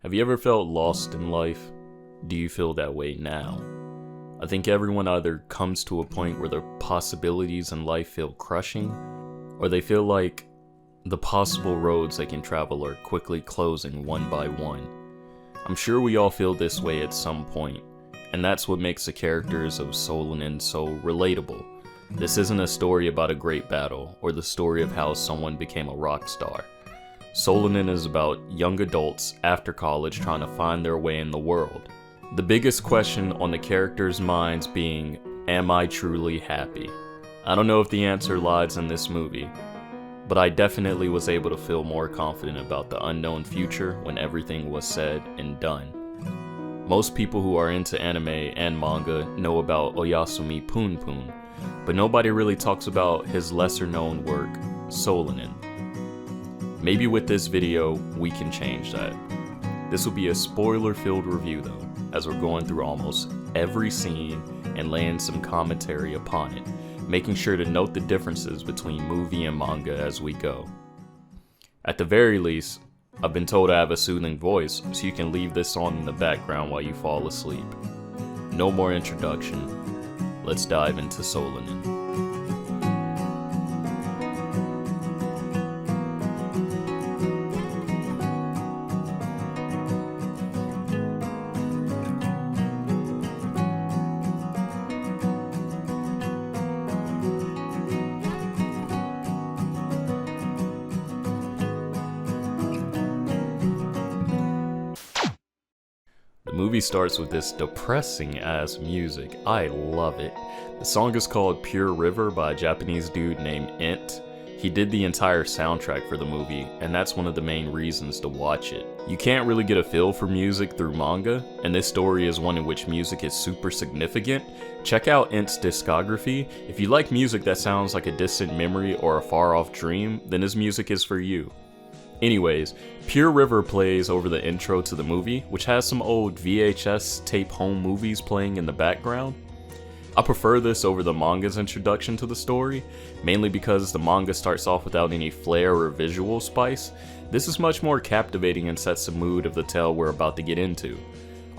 Have you ever felt lost in life? Do you feel that way now? I think everyone either comes to a point where the possibilities in life feel crushing, or they feel like the possible roads they can travel are quickly closing one by one. I'm sure we all feel this way at some point, and that's what makes the characters of Solanin so relatable. This isn't a story about a great battle, or the story of how someone became a rock star. Solanin is about young adults after college trying to find their way in the world. The biggest question on the characters' minds being, am I truly happy? I don't know if the answer lies in this movie, but I definitely was able to feel more confident about the unknown future when everything was said and done. Most people who are into anime and manga know about Oyasumi Punpun, but nobody really talks about his lesser known work, Solanin. Maybe with this video, we can change that. This will be a spoiler-filled review though, as we're going through almost every scene and laying some commentary upon it, making sure to note the differences between movie and manga as we go. At the very least, I've been told I have a soothing voice, so you can leave this on in the background while you fall asleep. No more introduction, let's dive into Solanin. The movie starts with this depressing ass music. I love it. The song is called Pure River by a Japanese dude named Int. He did the entire soundtrack for the movie, and that's one of the main reasons to watch it. You can't really get a feel for music through manga, and this story is one in which music is super significant. Check out Int's discography. If you like music that sounds like a distant memory or a far-off dream, then his music is for you. Anyways, Pure River plays over the intro to the movie, which has some old VHS tape home movies playing in the background. I prefer this over the manga's introduction to the story, mainly because the manga starts off without any flair or visual spice. This is much more captivating and sets the mood of the tale we're about to get into.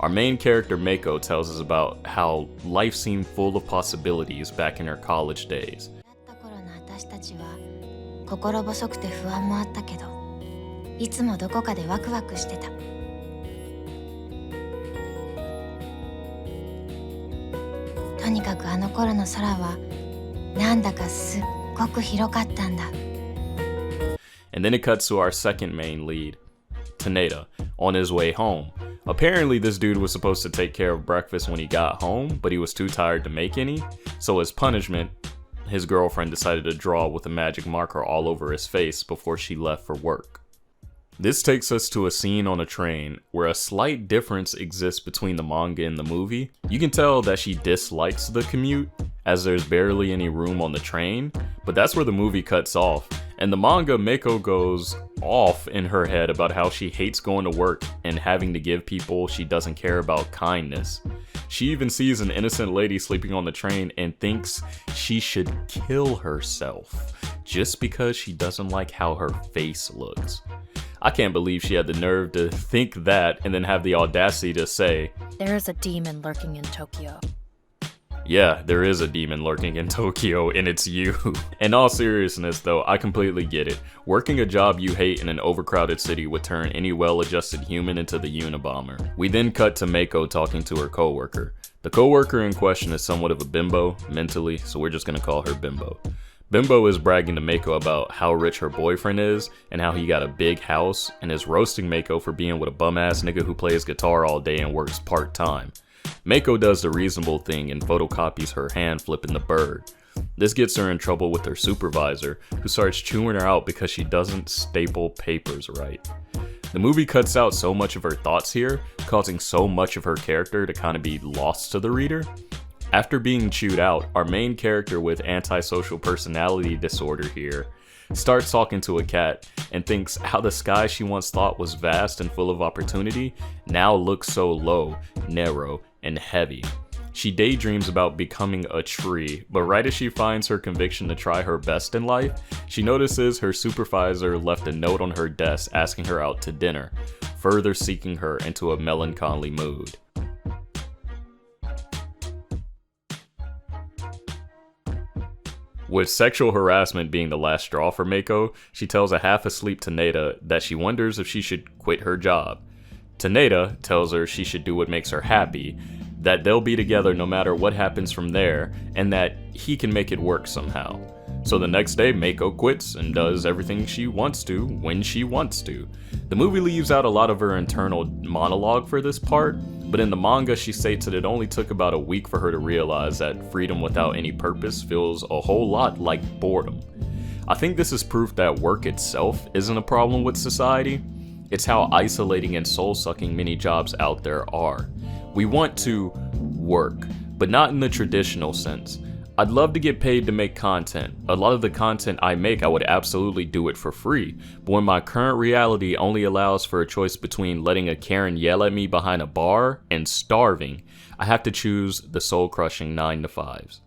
Our main character Mako tells us about how life seemed full of possibilities back in her college days. いつもどこかでワクワクしてた。とにかくあの頃の空はなんだかすっごく広かったんだ。And then it cuts to our second main lead, Taneda, on his way home. Apparently this dude was supposed to take care of breakfast when he got home, but he was too tired to make any, so as punishment, his girlfriend decided to draw with a magic marker all over his face before she left for work. This takes us to a scene on a train where a slight difference exists between the manga and the movie. You can tell that she dislikes the commute, as there's barely any room on the train, but that's where the movie cuts off. And the manga, Mako goes off in her head about how she hates going to work and having to give people she doesn't care about kindness. She even sees an innocent lady sleeping on the train and thinks she should kill herself just because she doesn't like how her face looks. I can't believe she had the nerve to think that and then have the audacity to say, "There is a demon lurking in Tokyo." Yeah, there is a demon lurking in Tokyo, and it's you. In all seriousness though, I completely get it. Working a job you hate in an overcrowded city would turn any well-adjusted human into the Unabomber. We then cut to Mako talking to her coworker. The coworker in question is somewhat of a bimbo, mentally, so we're just gonna call her Bimbo. Bimbo is bragging to Mako about how rich her boyfriend is and how he got a big house, and is roasting Mako for being with a bum-ass nigga who plays guitar all day and works part-time. Mako does the reasonable thing and photocopies her hand flipping the bird. This gets her in trouble with her supervisor, who starts chewing her out because she doesn't staple papers right. The movie cuts out so much of her thoughts here, causing so much of her character to kind of be lost to the reader. After being chewed out, our main character with antisocial personality disorder here starts talking to a cat and thinks how the sky she once thought was vast and full of opportunity now looks so low, narrow, and heavy. She daydreams about becoming a tree, but right as she finds her conviction to try her best in life, she notices her supervisor left a note on her desk asking her out to dinner, further sinking her into a melancholy mood. With sexual harassment being the last straw for Mako, she tells a half-asleep Taneda that she wonders if she should quit her job. Taneda tells her she should do what makes her happy, that they'll be together no matter what happens from there, and that he can make it work somehow. So the next day, Mako quits and does everything she wants to, when she wants to. The movie leaves out a lot of her internal monologue for this part, but in the manga she states that it only took about a week for her to realize that freedom without any purpose feels a whole lot like boredom. I think this is proof that work itself isn't a problem with society. It's how isolating and soul-sucking many jobs out there are. We want to work, but not in the traditional sense. I'd love to get paid to make content. A lot of the content I make, I would absolutely do it for free. But when my current reality only allows for a choice between letting a Karen yell at me behind a bar and starving, I have to choose the soul-crushing 9-to-5s.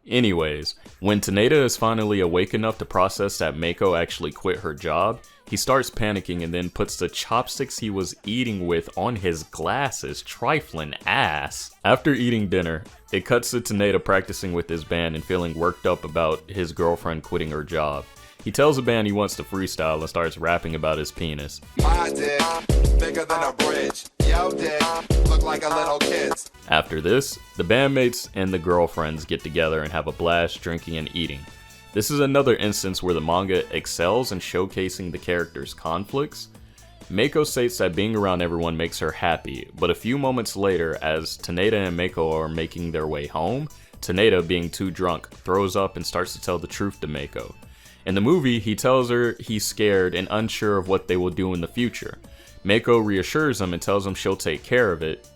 Anyways, when Taneda is finally awake enough to process that Mako actually quit her job, he starts panicking and then puts the chopsticks he was eating with on his glasses, trifling ass. After eating dinner, it cuts to Taneda practicing with his band and feeling worked up about his girlfriend quitting her job. He tells the band he wants to freestyle and starts rapping about his penis. My dick, bigger than a bridge. Yo dick, look like a little kid's. After this, the bandmates and the girlfriends get together and have a blast drinking and eating. This is another instance where the manga excels in showcasing the characters' conflicts. Mako states that being around everyone makes her happy, but a few moments later, as Taneda and Mako are making their way home, Taneda, being too drunk, throws up and starts to tell the truth to Mako. In the movie, he tells her he's scared and unsure of what they will do in the future. Mako reassures him and tells him she'll take care of it.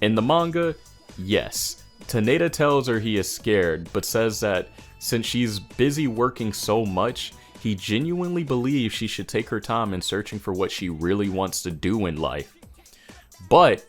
In the manga, yes, Taneda tells her he is scared, but says that since she's busy working so much, he genuinely believes she should take her time in searching for what she really wants to do in life. But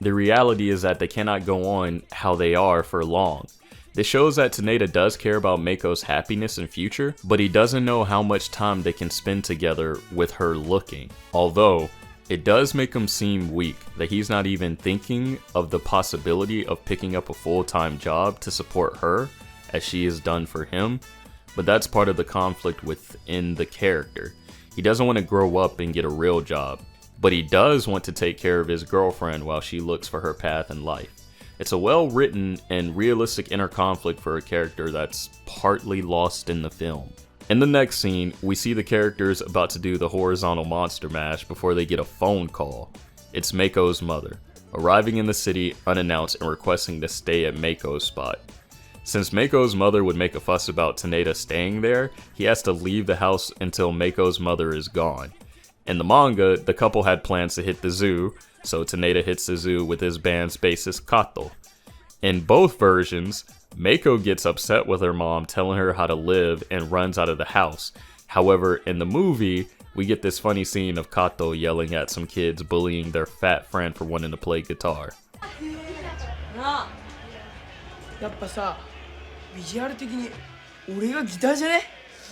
the reality is that they cannot go on how they are for long. This shows that Taneda does care about Mako's happiness and future, but he doesn't know how much time they can spend together with her looking. Although, it does make him seem weak that he's not even thinking of the possibility of picking up a full-time job to support her, as she has done for him, but that's part of the conflict within the character. He doesn't want to grow up and get a real job, but he does want to take care of his girlfriend while she looks for her path in life. It's a well-written and realistic inner conflict for a character that's partly lost in the film. In the next scene, we see the characters about to do the horizontal monster mash before they get a phone call. It's Mako's mother, arriving in the city unannounced and requesting to stay at Mako's spot. Since Mako's mother would make a fuss about Taneda staying there, he has to leave the house until Mako's mother is gone. In the manga, the couple had plans to hit the zoo, so Taneda hits the zoo with his band's bassist Katou. In both versions, Mako gets upset with her mom telling her how to live and runs out of the house. However, in the movie, we get this funny scene of Katou yelling at some kids bullying their fat friend for wanting to play guitar. やっぱさ、ビジュアル的に俺がギターじゃね？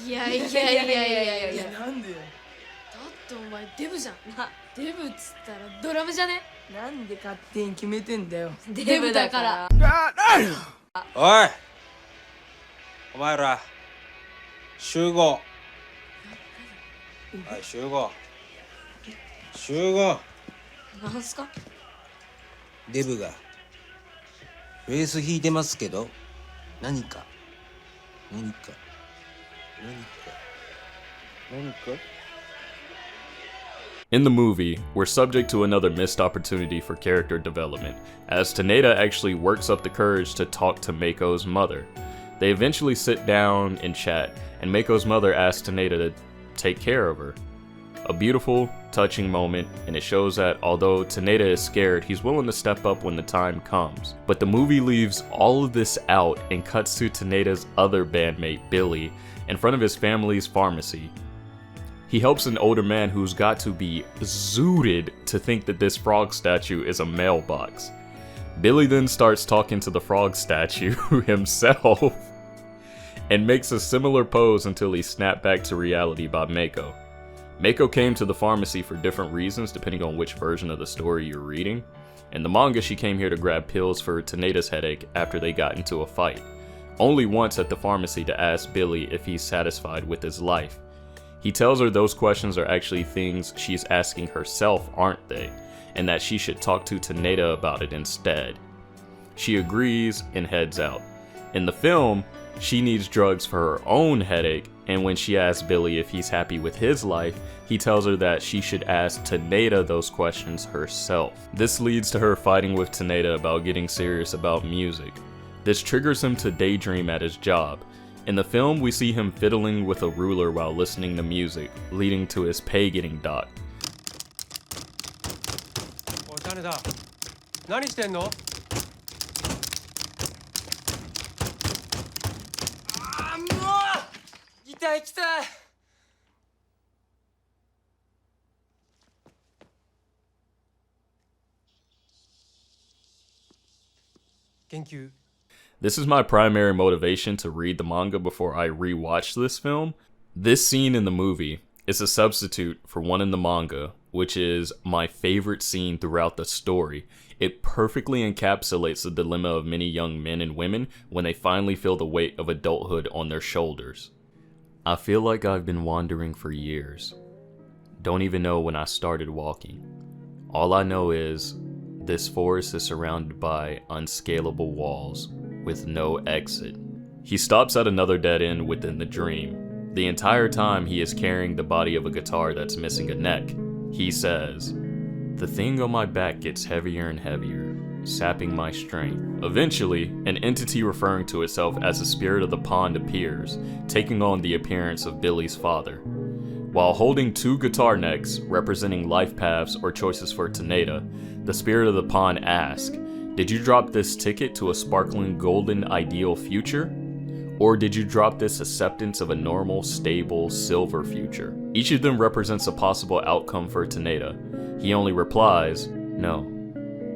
いやいやいやいやいやいや。なんでよ。だってお前デブじゃん。デブっつったらドラムじゃね？なんで勝手に決めてんだよ。デブだから。おい、お前ら集合。はい、集合。集合。なんすか？デブがベース弾いてますけど、何か。In the movie, we're subject to another missed opportunity for character development, as Taneda actually works up the courage to talk to Mako's mother. They eventually sit down and chat, and Mako's mother asks Taneda to take care of her. A beautiful, touching moment, and it shows that although Taneda is scared, he's willing to step up when the time comes. But the movie leaves all of this out and cuts to Taneda's other bandmate, Billy, in front of his family's pharmacy. He helps an older man who's got to be zooted to think that this frog statue is a mailbox. Billy then starts talking to the frog statue himself and makes a similar pose until he's snapped back to reality by Mako. Mako came to the pharmacy for different reasons depending on which version of the story you're reading. In the manga, she came here to grab pills for Taneda's headache after they got into a fight. Only once at the pharmacy to ask Billy if he's satisfied with his life. He tells her those questions are actually things she's asking herself, aren't they? And that she should talk to Taneda about it instead. She agrees and heads out. In the film, she needs drugs for her own headache, and when she asks Billy if he's happy with his life, he tells her that she should ask Taneda those questions herself. This leads to her fighting with Taneda about getting serious about music. This triggers him to daydream at his job. In the film, we see him fiddling with a ruler while listening to music, leading to his pay getting docked. おい種だ何してんのあーもう痛い痛い研究 This is my primary motivation to read the manga before I rewatch this film. This scene in the movie is a substitute for one in the manga, which is my favorite scene throughout the story. It perfectly encapsulates the dilemma of many young men and women when they finally feel the weight of adulthood on their shoulders. I feel like I've been wandering for years. Don't even know when I started walking. All I know is this forest is surrounded by unscalable walls with no exit. He stops at another dead end within the dream. The entire time he is carrying the body of a guitar that's missing a neck. He says, "The thing on my back gets heavier and heavier, sapping my strength." Eventually, an entity referring to itself as the spirit of the pond appears, taking on the appearance of Billy's father. While holding two guitar necks, representing life paths or choices for Taneda, the spirit of the pond asks, "Did you drop this ticket to a sparkling golden ideal future? Or did you drop this acceptance of a normal, stable, silver future?" Each of them represents a possible outcome for Taneda. He only replies, "No,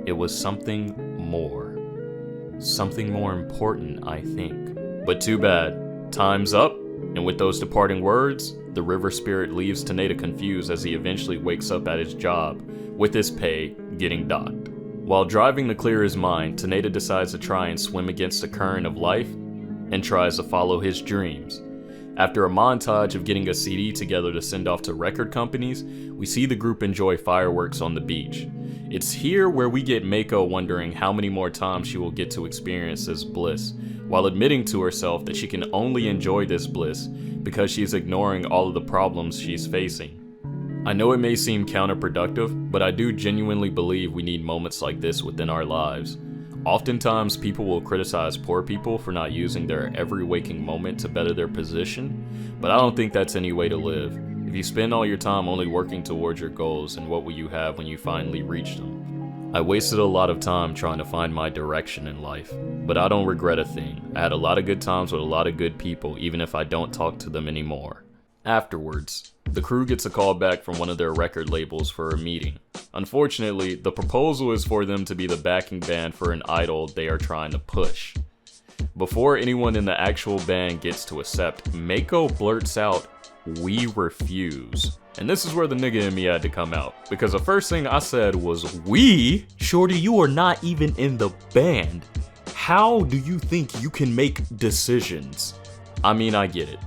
it was something more. Something more important, I think. But too bad, time's up." And with those departing words, the river spirit leaves Taneda confused as he eventually wakes up at his job, with his pay getting docked. While driving to clear his mind, Taneda decides to try and swim against the current of life, and tries to follow his dreams. After a montage of getting a CD together to send off to record companies, we see the group enjoy fireworks on the beach. It's here where we get Mako wondering how many more times she will get to experience this bliss, while admitting to herself that she can only enjoy this bliss because she's ignoring all of the problems she's facing. I know it may seem counterproductive, but I do genuinely believe we need moments like this within our lives. Oftentimes, people will criticize poor people for not using their every waking moment to better their position, but I don't think that's any way to live. If you spend all your time only working towards your goals, then what will you have when you finally reach them? I wasted a lot of time trying to find my direction in life, but I don't regret a thing. I had a lot of good times with a lot of good people, even if I don't talk to them anymore. Afterwards, the crew gets a call back from one of their record labels for a meeting. Unfortunately, the proposal is for them to be the backing band for an idol they are trying to push. Before anyone in the actual band gets to accept, Mako blurts out, "We refuse." And this is where the nigga in me had to come out, because the first thing I said was, "We? Shorty, you are not even in the band. How do you think you can make decisions?" I mean, I get it.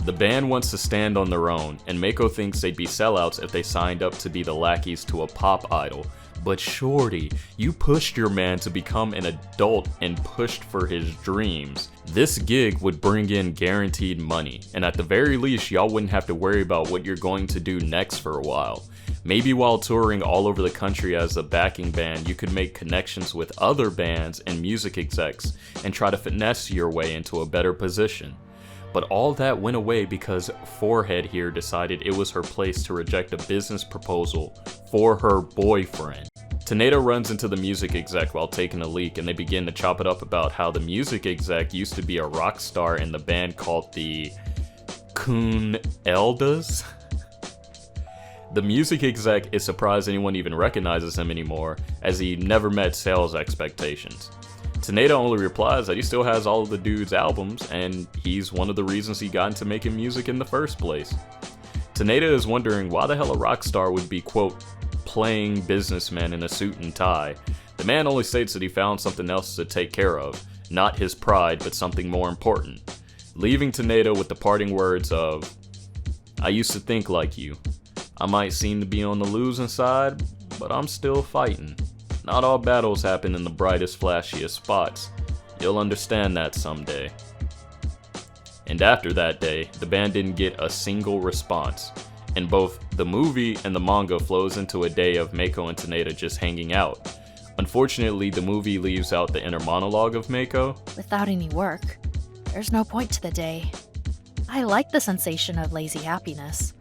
The band wants to stand on their own, and Mako thinks they'd be sellouts if they signed up to be the lackeys to a pop idol. But shorty, you pushed your man to become an adult and pushed for his dreams. This gig would bring in guaranteed money, and at the very least, y'all wouldn't have to worry about what you're going to do next for a while. Maybe while touring all over the country as a backing band, you could make connections with other bands and music execs and try to finesse your way into a better position. But all that went away because Forehead here decided it was her place to reject a business proposal for her boyfriend. Taneda runs into the music exec while taking a leak, and they begin to chop it up about how the music exec used to be a rock star in the band called the Kun Eldas. The music exec is surprised anyone even recognizes him anymore, as he never met sales expectations. Taneda only replies that he still has all of the dude's albums, and he's one of the reasons he got into making music in the first place. Taneda is wondering why the hell a rock star would be, quote, playing businessman in a suit and tie. The man only states that he found something else to take care of, not his pride, but something more important, leaving Taneda with the parting words of, "I used to think like you. I might seem to be on the losing side, but I'm still fighting. Not all battles happen in the brightest, flashiest spots. You'll understand that someday." And after that day, the band didn't get a single response, and both the movie and the manga flows into a day of Meiko and Taneda just hanging out. Unfortunately, the movie leaves out the inner monologue of Meiko. Without any work, there's no point to the day. I like the sensation of lazy happiness,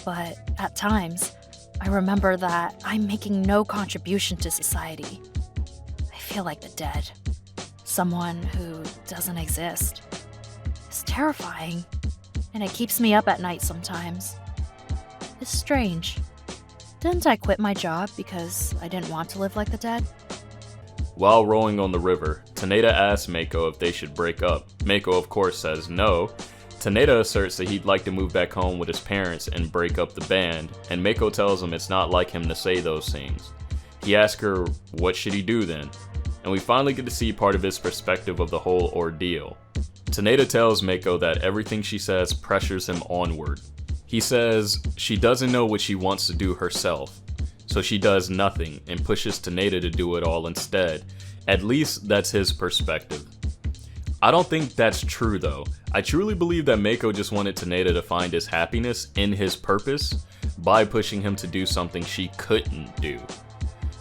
but at times, I remember that I'm making no contribution to society. I feel like the dead. Someone who doesn't exist. It's terrifying, and it keeps me up at night sometimes. It's strange. Didn't I quit my job because I didn't want to live like the dead? While rowing on the river, Taneda asks Meiko if they should break up. Meiko, of course, says no. Taneda asserts that he'd like to move back home with his parents and break up the band, and Meiko tells him it's not like him to say those things. He asks her, what should he do then? And we finally get to see part of his perspective of the whole ordeal. Taneda tells Meiko that everything she says pressures him onward. He says she doesn't know what she wants to do herself, so she does nothing and pushes Taneda to do it all instead. At least that's his perspective. I don't think that's true though. I truly believe that Meiko just wanted Taneda to find his happiness in his purpose by pushing him to do something she couldn't do.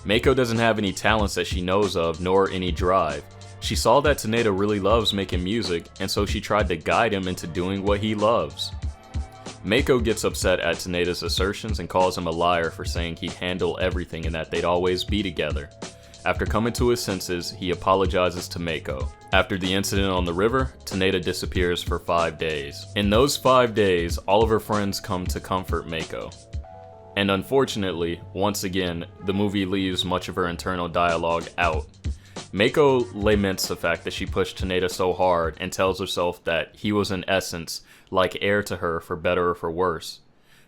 Meiko doesn't have any talents that she knows of, nor any drive. She saw that Taneda really loves making music, and so she tried to guide him into doing what he loves. Meiko gets upset at Taneda's assertions and calls him a liar for saying he'd handle everything and that they'd always be together. After coming to his senses, he apologizes to Meiko. After the incident on the river, Taneda disappears for 5 days. In those 5 days, all of her friends come to comfort Meiko. And unfortunately, once again, the movie leaves much of her internal dialogue out. Meiko laments the fact that she pushed Taneda so hard and tells herself that he was in essence like heir to her for better or for worse.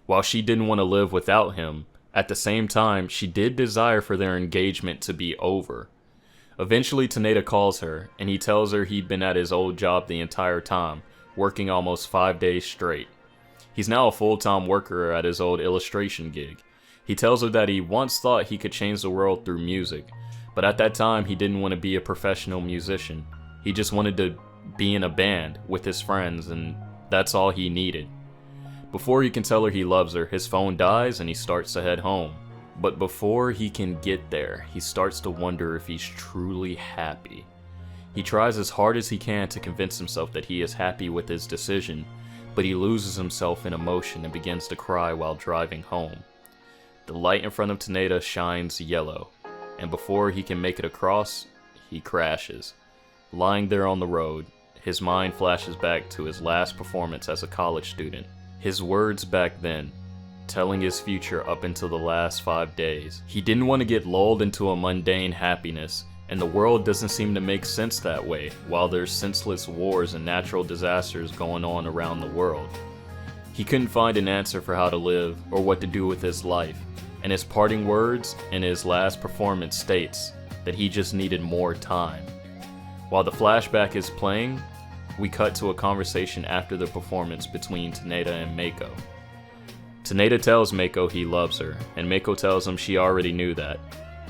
While she didn't want to live without him, at the same time, she did desire for their engagement to be over. Eventually, Taneda calls her, and he tells her he'd been at his old job the entire time, working almost 5 days straight. He's now a full-time worker at his old illustration gig. He tells her that he once thought he could change the world through music, but at that time he didn't want to be a professional musician. He just wanted to be in a band with his friends, and that's all he needed. Before he can tell her he loves her, his phone dies and he starts to head home. But before he can get there, he starts to wonder if he's truly happy. He tries as hard as he can to convince himself that he is happy with his decision, but he loses himself in emotion and begins to cry while driving home. The light in front of Taneda shines yellow, and before he can make it across, he crashes. Lying there on the road, his mind flashes back to his last performance as a college student. His words back then, telling his future up until the last 5 days. He didn't want to get lulled into a mundane happiness, and the world doesn't seem to make sense that way, while there's senseless wars and natural disasters going on around the world. He couldn't find an answer for how to live or what to do with his life, and his parting words in his last performance states that he just needed more time. While the flashback is playing, we cut to a conversation after the performance between Taneda and Meiko. Taneda tells Meiko he loves her, and Meiko tells him she already knew that.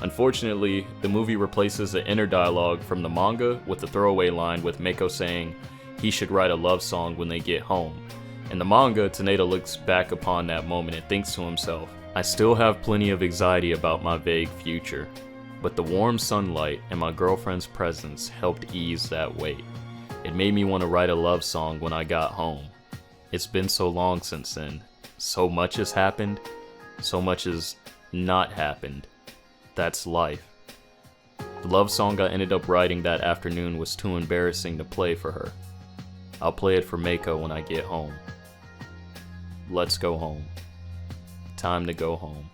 Unfortunately, the movie replaces the inner dialogue from the manga with the throwaway line with Meiko saying he should write a love song when they get home. In the manga, Taneda looks back upon that moment and thinks to himself, I still have plenty of anxiety about my vague future, but the warm sunlight and my girlfriend's presence helped ease that weight. It made me want to write a love song when I got home. It's been so long since then. So much has happened. So much has not happened. That's life. The love song I ended up writing that afternoon was too embarrassing to play for her. I'll play it for Meiko when I get home. Let's go home. time to go home.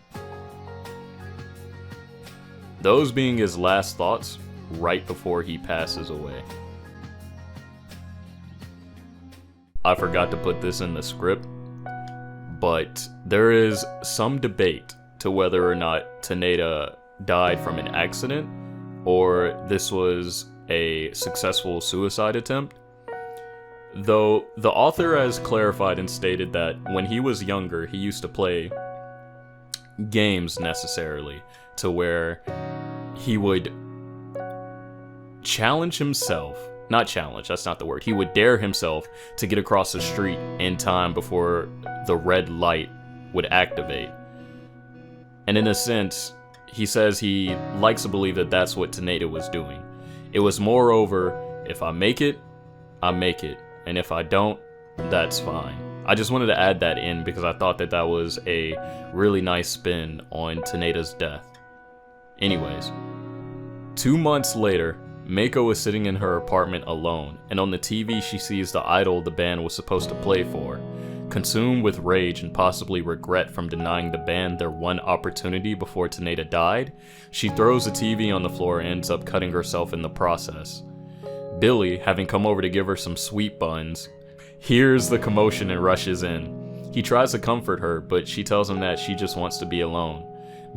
Those being his last thoughts right before he passes away. I forgot to put this in the script, but there is some debate to whether or not Taneda died from an accident or this was a successful suicide attempt. Though the author has clarified and stated that when he was younger, he used to play games necessarily to where he would challenge himself, not challenge, that's not the word, he would dare himself to get across the street in time before the red light would activate. And in a sense, he says he likes to believe that that's what Taneda was doing. It was moreover, if I make it, I make it. And if I don't, that's fine. I just wanted to add that in because I thought that that was a really nice spin on Taneda's death. Anyways, 2 months later, Meiko is sitting in her apartment alone, and on the TV she sees the idol the band was supposed to play for. Consumed with rage and possibly regret from denying the band their one opportunity before Taneda died, she throws the TV on the floor and ends up cutting herself in the process. Billy, having come over to give her some sweet buns, hears the commotion and rushes in. He tries to comfort her, but she tells him that she just wants to be alone.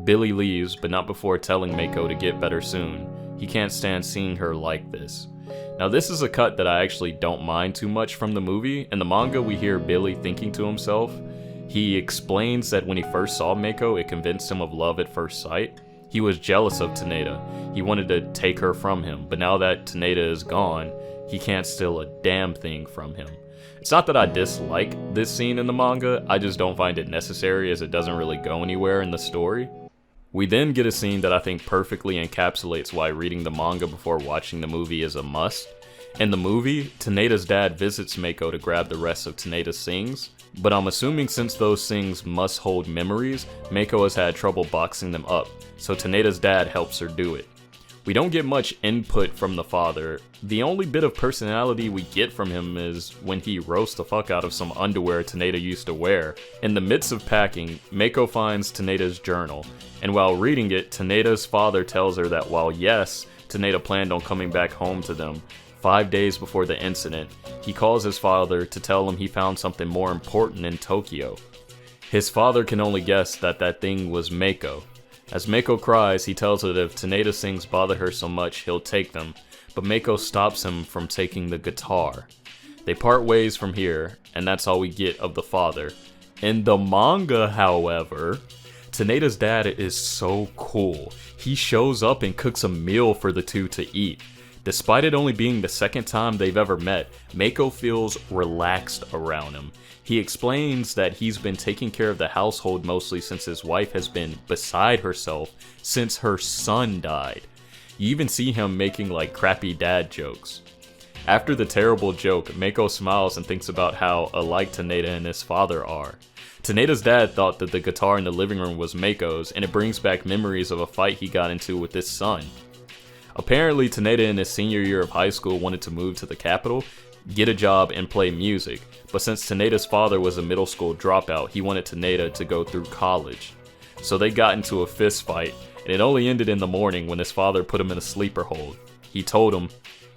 Billy leaves, but not before telling Meiko to get better soon. He can't stand seeing her like this. Now this is a cut that I actually don't mind too much from the movie. In the manga we hear Billy thinking to himself. He explains that when he first saw Meiko, it convinced him of love at first sight. He was jealous of Taneda. He wanted to take her from him, but now that Taneda is gone, he can't steal a damn thing from him. It's not that I dislike this scene in the manga, I just don't find it necessary as it doesn't really go anywhere in the story. We then get a scene that I think perfectly encapsulates why reading the manga before watching the movie is a must. In the movie, Taneda's dad visits Meiko to grab the rest of Taneda's things, but I'm assuming since those things must hold memories, Meiko has had trouble boxing them up, so Taneda's dad helps her do it. We don't get much input from the father. The only bit of personality we get from him is when he roasts the fuck out of some underwear Taneda used to wear. In the midst of packing, Meiko finds Taneda's journal, and while reading it, Taneda's father tells her that while yes, Taneda planned on coming back home to them, 5 days before the incident, he calls his father to tell him he found something more important in Tokyo. His father can only guess that that thing was Meiko. As Meiko cries, he tells her that if Taneda's things bother her so much, he'll take them, but Meiko stops him from taking the guitar. They part ways from here, and that's all we get of the father. In the manga, however, Taneda's dad is so cool. He shows up and cooks a meal for the two to eat. Despite it only being the second time they've ever met, Meiko feels relaxed around him. He explains that he's been taking care of the household mostly since his wife has been beside herself since her son died. You even see him making like crappy dad jokes. After the terrible joke, Meiko smiles and thinks about how alike Taneda and his father are. Taneda's dad thought that the guitar in the living room was Meiko's, and it brings back memories of a fight he got into with his son. Apparently, Taneda in his senior year of high school wanted to move to the capital, get a job, and play music, but since Taneda's father was a middle school dropout, he wanted Taneda to go through college. So they got into a fist fight, and it only ended in the morning when his father put him in a sleeper hold. He told him,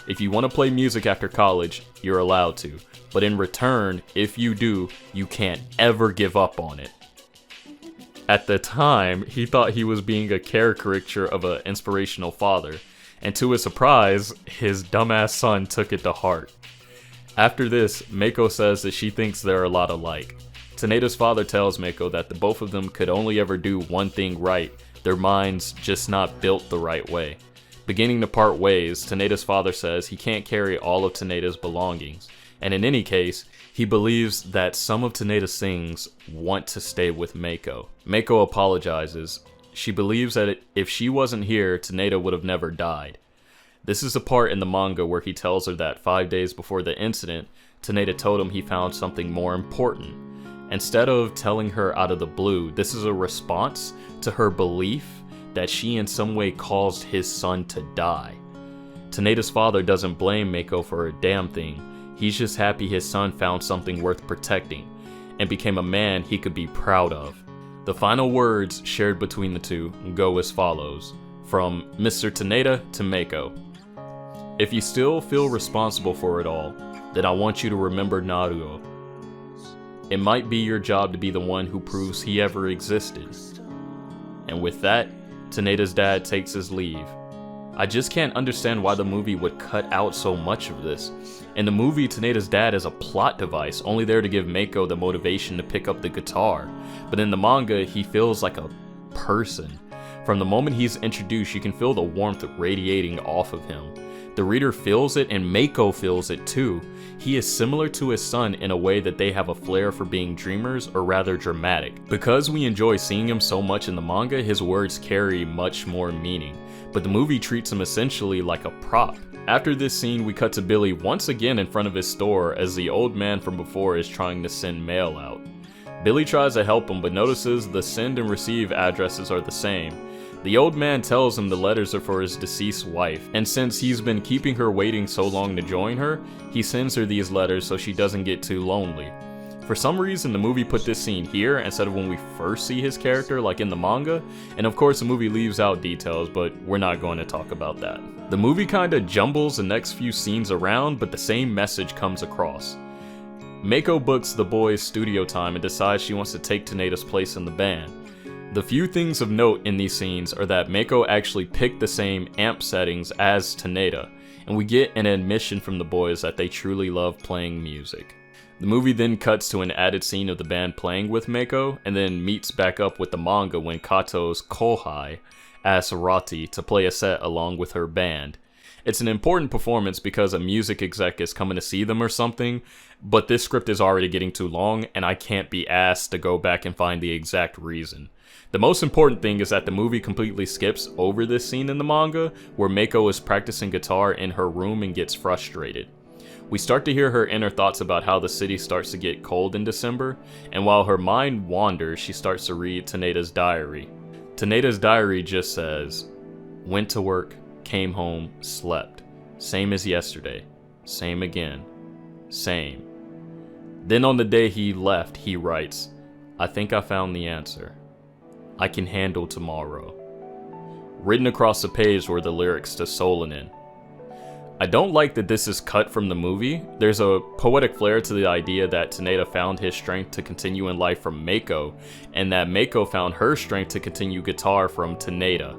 "If you want to play music after college, you're allowed to, but in return, if you do, you can't ever give up on it." At the time, he thought he was being a caricature of an inspirational father, and to his surprise, his dumbass son took it to heart. After this, Meiko says that she thinks they're a lot alike. Taneda's father tells Meiko that the both of them could only ever do one thing right, their minds just not built the right way. Beginning to part ways, Taneda's father says he can't carry all of Taneda's belongings, and in any case, he believes that some of Taneda's things want to stay with Meiko. Meiko apologizes. She believes that if she wasn't here, Taneda would have never died. This is the part in the manga where he tells her that 5 days before the incident, Taneda told him he found something more important. Instead of telling her out of the blue, this is a response to her belief that she in some way caused his son to die. Taneda's father doesn't blame Meiko for a damn thing. He's just happy his son found something worth protecting and became a man he could be proud of. The final words shared between the two go as follows, from Mr. Taneda to Meiko. If you still feel responsible for it all, then I want you to remember Naruto. It might be your job to be the one who proves he ever existed. And with that, Taneda's dad takes his leave. I just can't understand why the movie would cut out so much of this. In the movie, Taneda's dad is a plot device, only there to give Meiko the motivation to pick up the guitar. But in the manga, he feels like a person. From the moment he's introduced, you can feel the warmth radiating off of him. The reader feels it, and Meiko feels it too. He is similar to his son in a way that they have a flair for being dreamers, or rather dramatic. Because we enjoy seeing him so much in the manga, his words carry much more meaning. But the movie treats him essentially like a prop. After this scene, we cut to Billy once again in front of his store as the old man from before is trying to send mail out. Billy tries to help him but notices the send and receive addresses are the same. The old man tells him the letters are for his deceased wife, and since he's been keeping her waiting so long to join her, he sends her these letters so she doesn't get too lonely. For some reason, the movie put this scene here instead of when we first see his character like in the manga, and of course the movie leaves out details, but we're not going to talk about that. The movie kinda jumbles the next few scenes around, but the same message comes across. Meiko books the boys' studio time and decides she wants to take Taneda's place in the band. The few things of note in these scenes are that Meiko actually picked the same amp settings as Taneda, and we get an admission from the boys that they truly love playing music. The movie then cuts to an added scene of the band playing with Meiko, and then meets back up with the manga when Katou's kohai asks Rotti to play a set along with her band. It's an important performance because a music exec is coming to see them or something, but this script is already getting too long, and I can't be asked to go back and find the exact reason. The most important thing is that the movie completely skips over this scene in the manga, where Meiko is practicing guitar in her room and gets frustrated. We start to hear her inner thoughts about how the city starts to get cold in December, and while her mind wanders, she starts to read Taneda's diary. Taneda's diary just says, "Went to work, came home, slept. Same as yesterday. Same again. Same." Then on the day he left, he writes, "I think I found the answer. I can handle tomorrow." Written across the page were the lyrics to Solanin. I don't like that this is cut from the movie. There's a poetic flair to the idea that Taneda found his strength to continue in life from Meiko, and that Meiko found her strength to continue guitar from Taneda.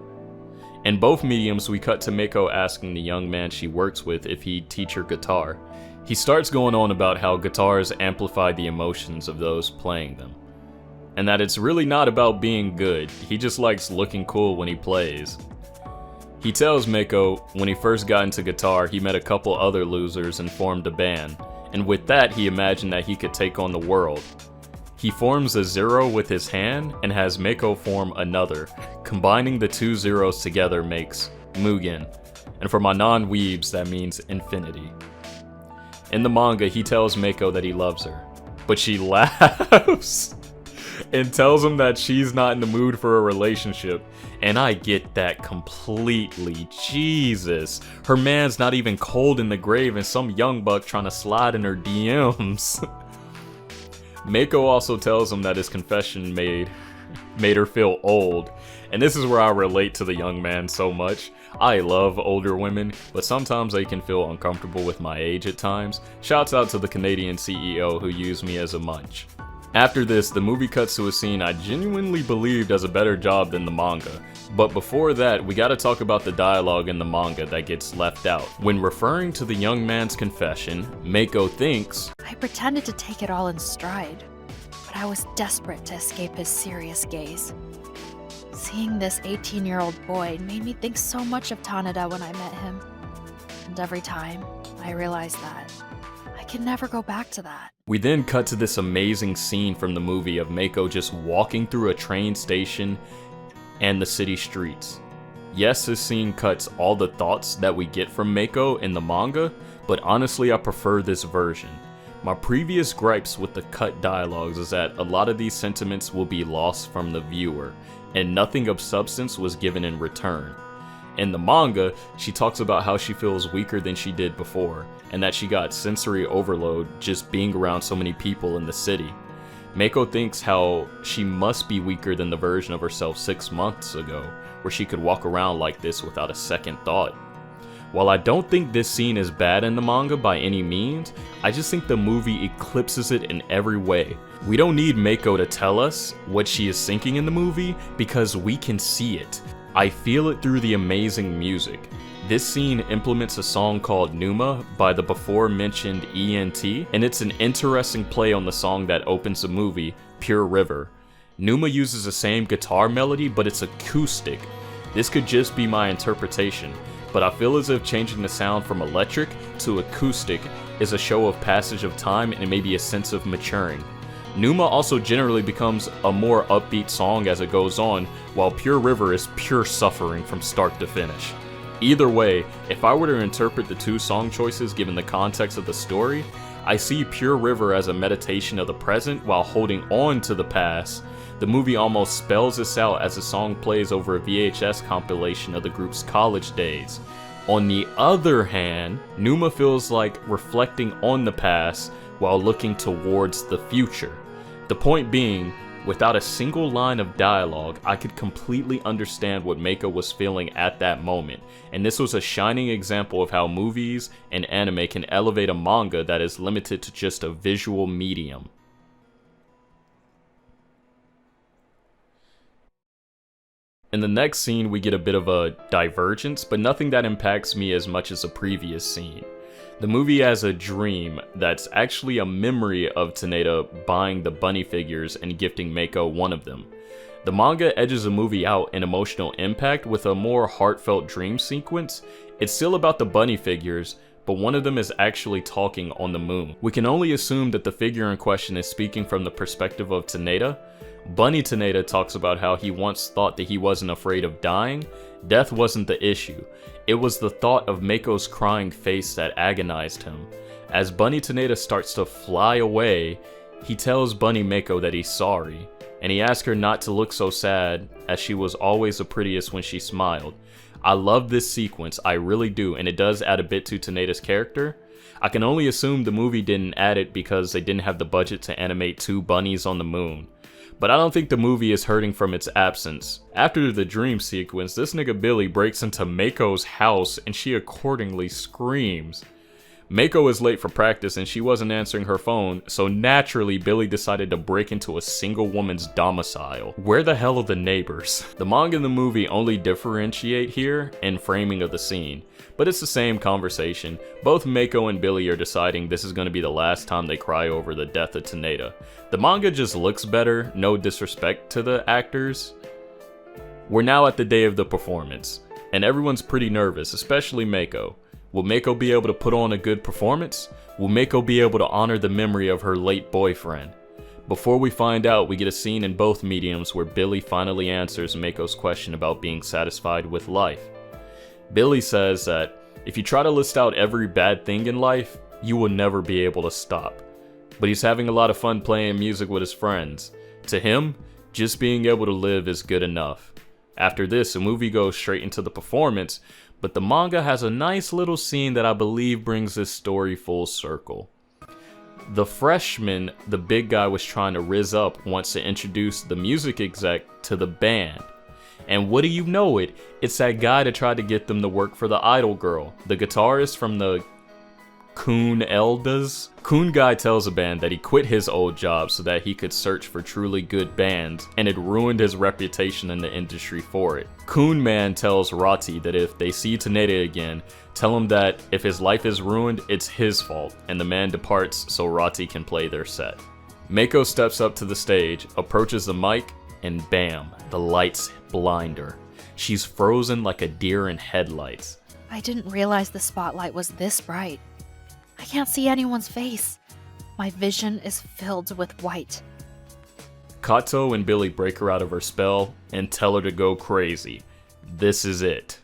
In both mediums, we cut to Meiko asking the young man she works with if he'd teach her guitar. He starts going on about how guitars amplify the emotions of those playing them, and that it's really not about being good, he just likes looking cool when he plays. He tells Meiko when he first got into guitar, he met a couple other losers and formed a band, and with that he imagined that he could take on the world. He forms a zero with his hand and has Meiko form another. Combining the two zeros together makes Mugen, and for my non-weebs that means infinity. In the manga, he tells Meiko that he loves her, but she laughs and tells him that she's not in the mood for a relationship. And I get that completely. Jesus. Her man's not even cold in the grave and some young buck trying to slide in her DMs. Meiko also tells him that his confession made her feel old. And this is where I relate to the young man so much. I love older women, but sometimes they can feel uncomfortable with my age at times. Shouts out to the Canadian CEO who used me as a munch. After this, the movie cuts to a scene I genuinely believe does a better job than the manga. But before that, we gotta talk about the dialogue in the manga that gets left out. When referring to the young man's confession, Meiko thinks, I pretended to take it all in stride, but I was desperate to escape his serious gaze. Seeing this 18-year-old boy made me think so much of Taneda when I met him. And every time, I realized that I can never go back to that. We then cut to this amazing scene from the movie of Meiko just walking through a train station and the city streets. Yes, this scene cuts all the thoughts that we get from Meiko in the manga, but honestly I prefer this version. My previous gripes with the cut dialogues is that a lot of these sentiments will be lost from the viewer, and nothing of substance was given in return. In the manga, she talks about how she feels weaker than she did before, and that she got sensory overload just being around so many people in the city. Mako thinks how she must be weaker than the version of herself 6 months ago, where she could walk around like this without a second thought. While I don't think this scene is bad in the manga by any means, I just think the movie eclipses it in every way. We don't need Mako to tell us what she is thinking in the movie because we can see it. I feel it through the amazing music. This scene implements a song called Numa by the before mentioned ENT, and it's an interesting play on the song that opens the movie, Pure River. Numa uses the same guitar melody, but it's acoustic. This could just be my interpretation, but I feel as if changing the sound from electric to acoustic is a show of passage of time and maybe a sense of maturing. Numa also generally becomes a more upbeat song as it goes on, while Pure River is pure suffering from start to finish. Either way, if I were to interpret the two song choices given the context of the story, I see Pure River as a meditation of the present while holding on to the past. The movie almost spells this out as the song plays over a VHS compilation of the group's college days. On the other hand, Numa feels like reflecting on the past while looking towards the future. The point being, without a single line of dialogue, I could completely understand what Mako was feeling at that moment, and this was a shining example of how movies and anime can elevate a manga that is limited to just a visual medium. In the next scene, we get a bit of a divergence, but nothing that impacts me as much as the previous scene. The movie has a dream that's actually a memory of Taneda buying the bunny figures and gifting Mako one of them. The manga edges the movie out in emotional impact with a more heartfelt dream sequence. It's still about the bunny figures, but one of them is actually talking on the moon. We can only assume that the figure in question is speaking from the perspective of Taneda. Bunny Taneda talks about how he once thought that he wasn't afraid of dying. Death wasn't the issue. It was the thought of Mako's crying face that agonized him. As Bunny Taneda starts to fly away, he tells Bunny Mako that he's sorry, and he asks her not to look so sad, as she was always the prettiest when she smiled. I love this sequence, I really do, and it does add a bit to Taneda's character. I can only assume the movie didn't add it because they didn't have the budget to animate 2 bunnies on the moon. But I don't think the movie is hurting from its absence. After the dream sequence, this nigga Billy breaks into Mako's house and she accordingly screams. Mako is late for practice and she wasn't answering her phone, so naturally Billy decided to break into a single woman's domicile. Where the hell are the neighbors? The manga and the movie only differentiate here in framing of the scene, but it's the same conversation. Both Mako and Billy are deciding this is going to be the last time they cry over the death of Taneda. The manga just looks better, no disrespect to the actors. We're now at the day of the performance, and everyone's pretty nervous, especially Mako. Will Mako be able to put on a good performance? Will Mako be able to honor the memory of her late boyfriend? Before we find out, we get a scene in both mediums where Billy finally answers Mako's question about being satisfied with life. Billy says that if you try to list out every bad thing in life, you will never be able to stop. But he's having a lot of fun playing music with his friends. To him, just being able to live is good enough. After this, the movie goes straight into the performance, but the manga has a nice little scene that I believe brings this story full circle. The freshman the big guy was trying to rizz up wants to introduce the music exec to the band. And what do you know it, it's that guy that tried to get them to work for the idol girl, the guitarist from the Kun Eldas. Kun guy tells the band that he quit his old job so that he could search for truly good bands, and it ruined his reputation in the industry for it. Kun man tells Rotti that if they see Taneda again, tell him that if his life is ruined, it's his fault, and the man departs so Rotti can play their set. Mako steps up to the stage, approaches the mic, and bam, the lights blind her. She's frozen like a deer in headlights. I didn't realize the spotlight was this bright. I can't see anyone's face. My vision is filled with white. Katou and Billy break her out of her spell and tell her to go crazy. This is it.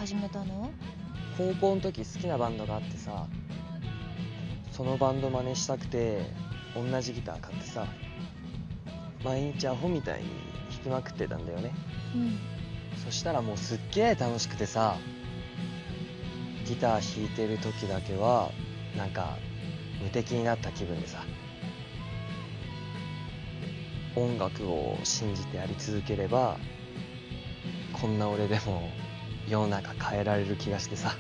始めたの？高校の時好きなバンドがあってさ、そのバンド真似したくて同じギター買ってさ、毎日アホみたいに弾きまくってたんだよね。そしたらもうすっげえ楽しくてさ、ギター弾いてる時だけはなんか無敵になった気分でさ、音楽を信じてやり続ければこんな俺でも世の中変えられる気がしてさ。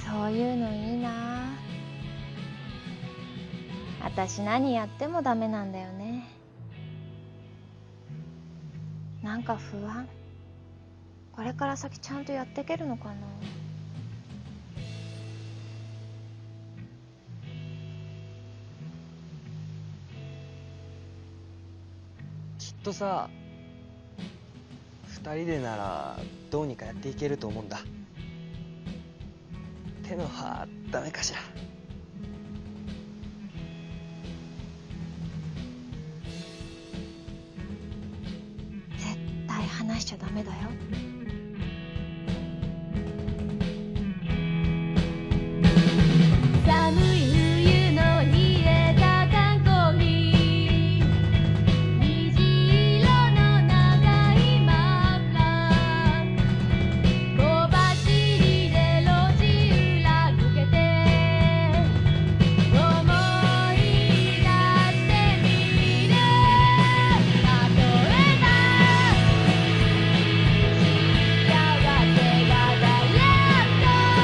そういうのいいな。私何やってもダメなんだよね。なんか不安。これから先ちゃんとやっていけるのかな。きっとさ、2人でならどうにかやっていけると思うんだ。手の歯ダメかしら。絶対話しちゃダメだよ。寒い冬の冷えた缶コーヒー、虹色の長いマフラー、小走りで路地裏抜けて思い出してみる。例えば幸せが誰と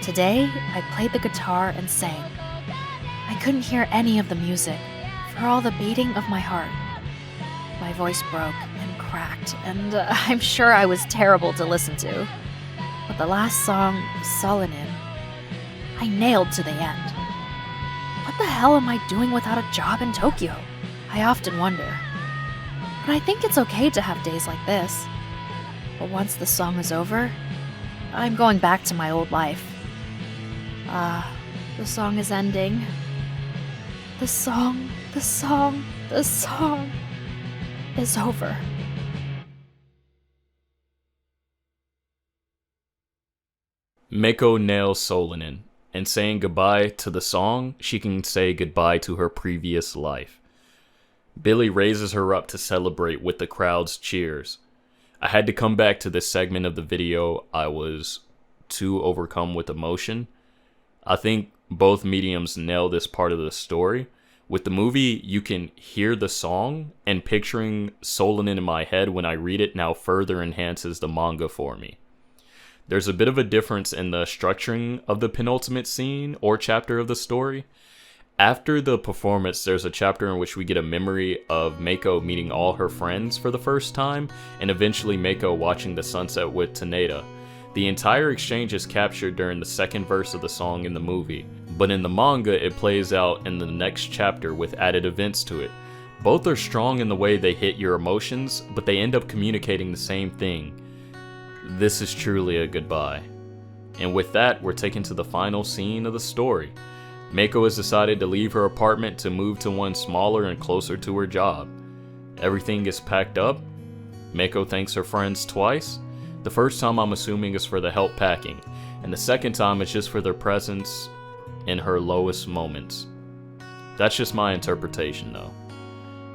Today, I played the guitar and sang. I couldn't hear any of the music for all the beating of my heart. My voice broke and cracked, and I'm sure I was terrible to listen to. But the last song, Solanin, I nailed to the end. What the hell am I doing without a job in Tokyo? I often wonder. But I think it's okay to have days like this. But once the song is over, I'm going back to my old life. The song is ending. The song is over. Mako nails Solanin, and saying goodbye to the song, she can say goodbye to her previous life. Billy raises her up to celebrate with the crowd's cheers. I had to come back to this segment of the video. I was too overcome with emotion. I think both mediums nail this part of the story. With the movie, you can hear the song, and picturing Solanin in my head when I read it now further enhances the manga for me. There's a bit of a difference in the structuring of the penultimate scene or chapter of the story. After the performance, there's a chapter in which we get a memory of Mako meeting all her friends for the first time, and eventually Mako watching the sunset with Taneda. The entire exchange is captured during the second verse of the song in the movie, but in the manga it plays out in the next chapter with added events to it. Both are strong in the way they hit your emotions, but they end up communicating the same thing. This is truly a goodbye. And with that, we're taken to the final scene of the story. Mako has decided to leave her apartment to move to one smaller and closer to her job. Everything is packed up. Mako thanks her friends twice. The first time I'm assuming is for the help packing, and the second time is just for their presence in her lowest moments. That's just my interpretation though.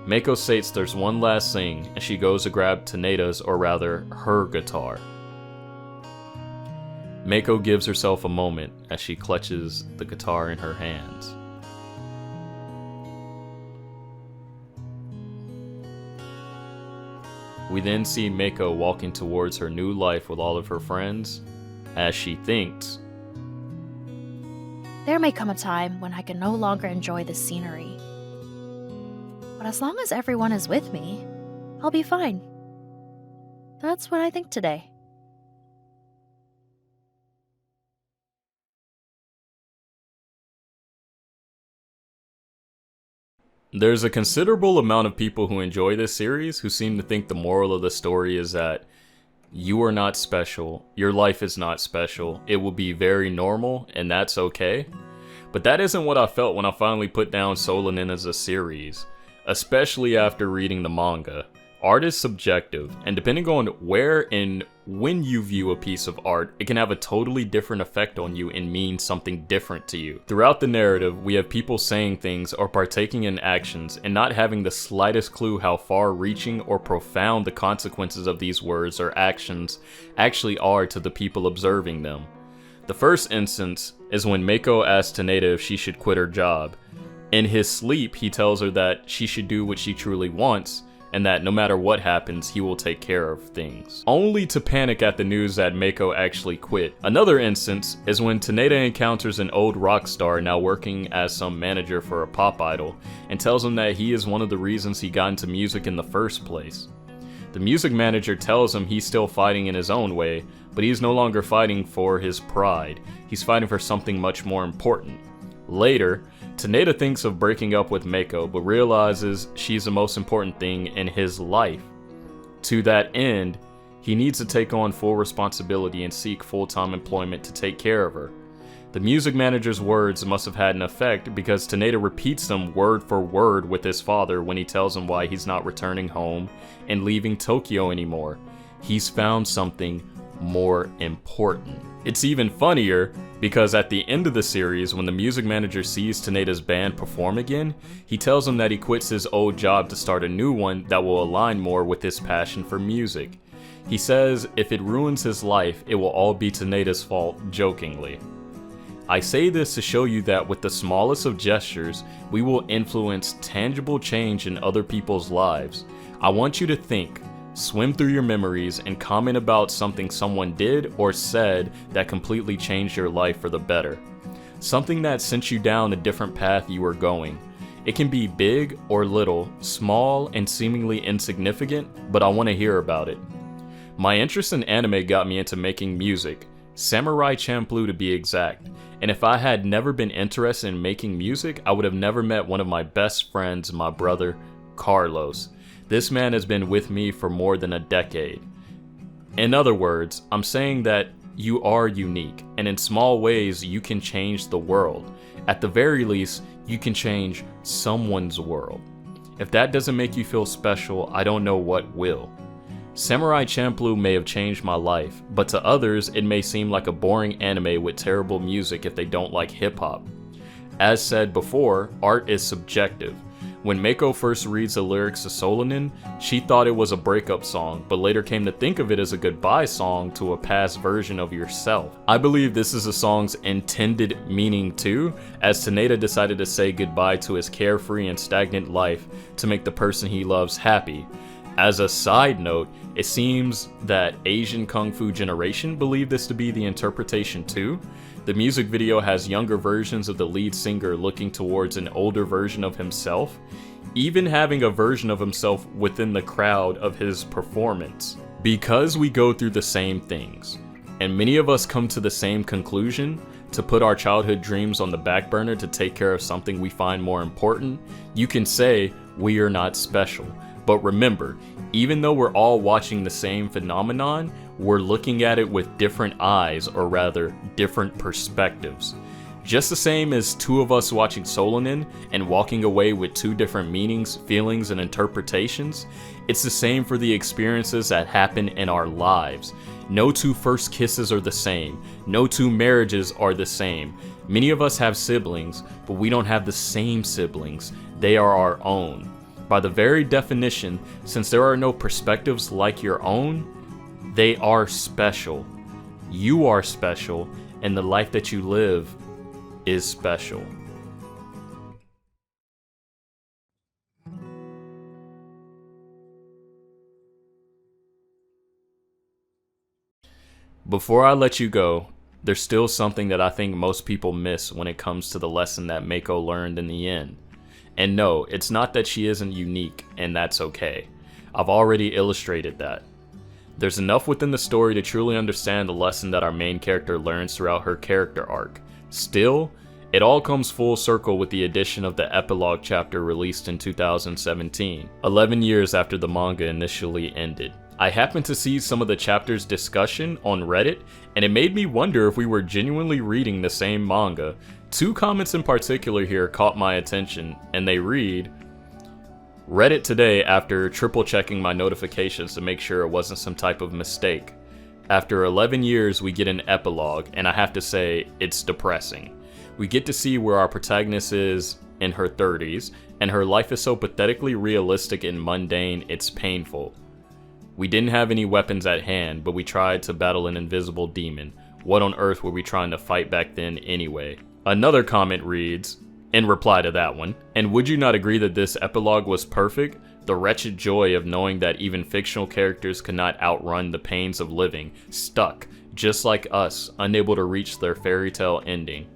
Mako states there's one last thing, and she goes to grab Taneda's, or rather, her guitar. Mako gives herself a moment as she clutches the guitar in her hands. We then see Mako walking towards her new life with all of her friends, as she thinks There may come a time when I can no longer enjoy the scenery. But as long as everyone is with me, I'll be fine. That's what I think today. There's a considerable amount of people who enjoy this series who seem to think the moral of the story is that you are not special, your life is not special, it will be very normal, and that's okay. But that isn't what I felt when I finally put down Solanin as a series, especially after reading the manga. Art is subjective, and depending on where and when you view a piece of art, it can have a totally different effect on you and mean something different to you. Throughout the narrative, we have people saying things or partaking in actions and not having the slightest clue how far-reaching or profound the consequences of these words or actions actually are to the people observing them. The first instance is when Mako asks Taneda if she should quit her job. In his sleep, he tells her that she should do what she truly wants, and that no matter what happens, he will take care of things. Only to panic at the news that Mako actually quit. Another instance is when Taneda encounters an old rock star now working as some manager for a pop idol, and tells him that he is one of the reasons he got into music in the first place. The music manager tells him he's still fighting in his own way, but he's no longer fighting for his pride. He's fighting for something much more important. Later, Taneda thinks of breaking up with Mako, but realizes she's the most important thing in his life. To that end, he needs to take on full responsibility and seek full-time employment to take care of her. The music manager's words must have had an effect because Taneda repeats them word for word with his father when he tells him why he's not returning home and leaving Tokyo anymore. He's found something more important. It's even funnier because at the end of the series, when the music manager sees Taneda's band perform again, he tells him that he quits his old job to start a new one that will align more with his passion for music. He says if it ruins his life, it will all be Taneda's fault, jokingly. I say this to show you that with the smallest of gestures, we will influence tangible change in other people's lives. I want you to think, swim through your memories, and comment about something someone did or said that completely changed your life for the better. Something that sent you down a different path you were going. It can be big or little, small and seemingly insignificant, but I want to hear about it. My interest in anime got me into making music, Samurai Champloo to be exact, and if I had never been interested in making music, I would have never met one of my best friends, my brother, Carlos. This man has been with me for more than a decade. In other words, I'm saying that you are unique, and in small ways you can change the world. At the very least, you can change someone's world. If that doesn't make you feel special, I don't know what will. Samurai Champloo may have changed my life, but to others it may seem like a boring anime with terrible music if they don't like hip-hop. As said before, art is subjective. When Mako first reads the lyrics to Solanin, she thought it was a breakup song, but later came to think of it as a goodbye song to a past version of yourself. I believe this is the song's intended meaning too, as Taneda decided to say goodbye to his carefree and stagnant life to make the person he loves happy. As a side note, it seems that Asian Kung Fu Generation believe this to be the interpretation too. The music video has younger versions of the lead singer looking towards an older version of himself, even having a version of himself within the crowd of his performance. Because we go through the same things, and many of us come to the same conclusion, to put our childhood dreams on the back burner to take care of something we find more important, you can say we are not special. But remember, even though we're all watching the same phenomenon, we're looking at it with different eyes, or rather, different perspectives. Just the same as two of us watching Solanin and walking away with two different meanings, feelings, and interpretations, it's the same for the experiences that happen in our lives. No two first kisses are the same. No two marriages are the same. Many of us have siblings, but we don't have the same siblings. They are our own. By the very definition, since there are no perspectives like your own, they are special. You are special, and the life that you live is special. Before I let you go, there's still something that I think most people miss when it comes to the lesson that Mako learned in the end. And no, it's not that she isn't unique, and that's okay. I've already illustrated that. There's enough within the story to truly understand the lesson that our main character learns throughout her character arc. Still, it all comes full circle with the addition of the epilogue chapter released in 2017, 11 years after the manga initially ended. I happened to see some of the chapter's discussion on Reddit, and it made me wonder if we were genuinely reading the same manga. 2 comments in particular here caught my attention, and they read, "Read it today after triple checking my notifications to make sure it wasn't some type of mistake. After 11 years we get an epilogue, and I have to say, it's depressing. We get to see where our protagonist is in her 30s, and her life is so pathetically realistic and mundane, it's painful. We didn't have any weapons at hand, but we tried to battle an invisible demon. What on earth were we trying to fight back then anyway?" Another comment reads, in reply to that one, "And would you not agree that this epilogue was perfect? The wretched joy of knowing that even fictional characters could not outrun the pains of living, stuck, just like us, unable to reach their fairy tale ending."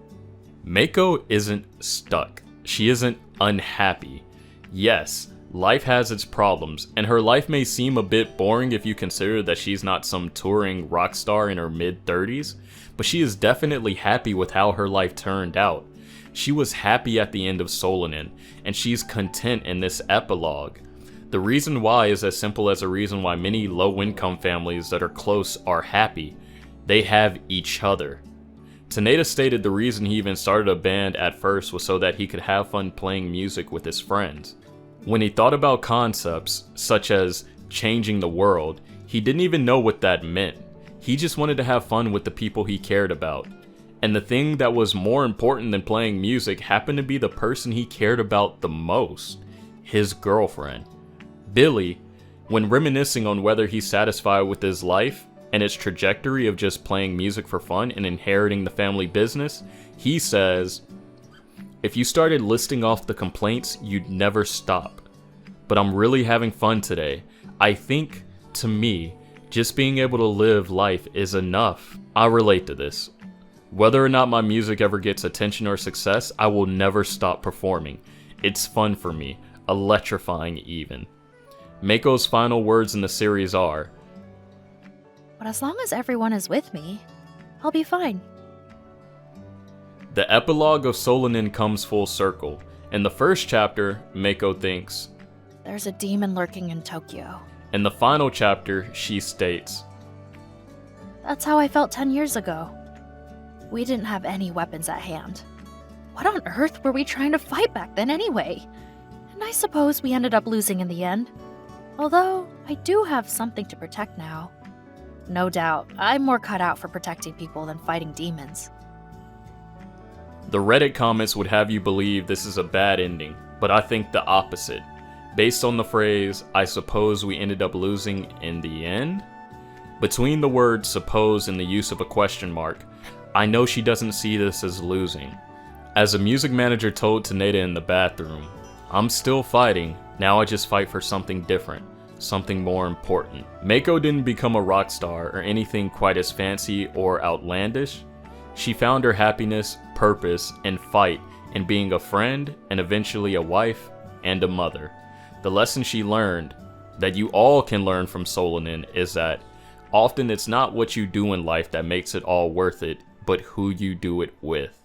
Mako isn't stuck. She isn't unhappy. Yes, life has its problems, and her life may seem a bit boring if you consider that she's not some touring rock star in her mid-30s, but she is definitely happy with how her life turned out. She was happy at the end of Solanin, and she's content in this epilogue. The reason why is as simple as a reason why many low-income families that are close are happy. They have each other. Taneda stated the reason he even started a band at first was so that he could have fun playing music with his friends. When he thought about concepts, such as changing the world, he didn't even know what that meant. He just wanted to have fun with the people he cared about. And the thing that was more important than playing music happened to be the person he cared about the most, his girlfriend. Billy, when reminiscing on whether he's satisfied with his life and its trajectory of just playing music for fun and inheriting the family business, he says, "If you started listing off the complaints, you'd never stop. But I'm really having fun today. I think, to me, just being able to live life is enough." I relate to this. Whether or not my music ever gets attention or success, I will never stop performing. It's fun for me, electrifying even. Mako's final words in the series are, But as long as everyone is with me, I'll be fine. The epilogue of Solanin comes full circle. In the first chapter, Mako thinks, There's a demon lurking in Tokyo. in the final chapter, she states, That's how I felt 10 years ago. We didn't have any weapons at hand. What on earth were we trying to fight back then anyway? And I suppose we ended up losing in the end. Although, I do have something to protect now. No doubt, I'm more cut out for protecting people than fighting demons. The Reddit comments would have you believe this is a bad ending, but I think the opposite. Based on the phrase, "I suppose we ended up losing in the end?" Between the word suppose and the use of a question mark, I know she doesn't see this as losing. As a music manager told Taneda in the bathroom, "I'm still fighting, now I just fight for something different, something more important." Mako didn't become a rock star or anything quite as fancy or outlandish. She found her happiness, purpose, and fight in being a friend and eventually a wife and a mother. The lesson she learned, that you all can learn from Solanin, is that often it's not what you do in life that makes it all worth it, but who you do it with.